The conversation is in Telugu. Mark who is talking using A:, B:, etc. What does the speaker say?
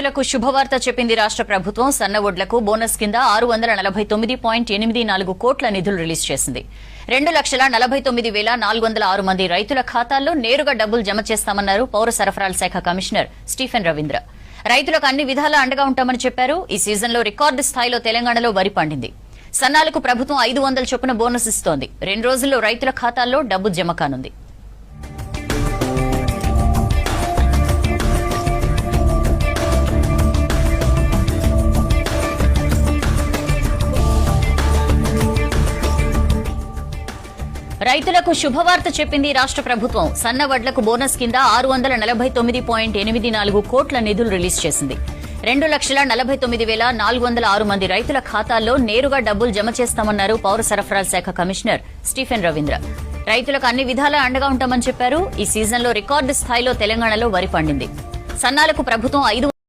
A: రైతులకు శుభవార్త చెప్పింది రాష్ట్ర ప్రభుత్వం. సన్న వడ్లకు బోనస్ కింద 649.84 కోట్ల నిధులు రిలీజ్ చేసింది. 2,49,406 మంది రైతుల ఖాతాల్లో నేరుగా డబ్బులు జమ చేస్తామన్నారు పౌర సరఫరాల శాఖ కమిషనర్ స్టీఫెన్ రవీంద్ర. రైతులకు అన్ని విధాలా అండగా ఉంటామని చెప్పారు. ఈ సీజన్లో రికార్డు స్థాయిలో తెలంగాణలో వరి పండింది. సన్నాలకు ప్రభుత్వం 500 చొప్పున బోనస్ ఇస్తోంది. 2 రోజుల్లో రైతుల ఖాతాల్లో డబ్బు జమ కానుంది. రైతులకు శుభవార్త చెప్పింది రాష్ట్ర ప్రభుత్వం. సన్న వడ్లకు బోనస్ కింద 649.84 కోట్ల నిధులు రిలీజ్ చేసింది. 2,49,406 మంది రైతుల ఖాతాల్లో నేరుగా డబ్బులు జమ చేస్తామన్నారు పౌర సరఫరాల శాఖ కమిషనర్ స్టీఫెన్ రవీంద్ర. రైతులకు అన్ని విధాలా అండగా ఉంటామని చెప్పారు. ఈ సీజన్లో రికార్డు స్థాయిలో తెలంగాణలో వరి పండింది. సన్నాలకు ప్రభుత్వం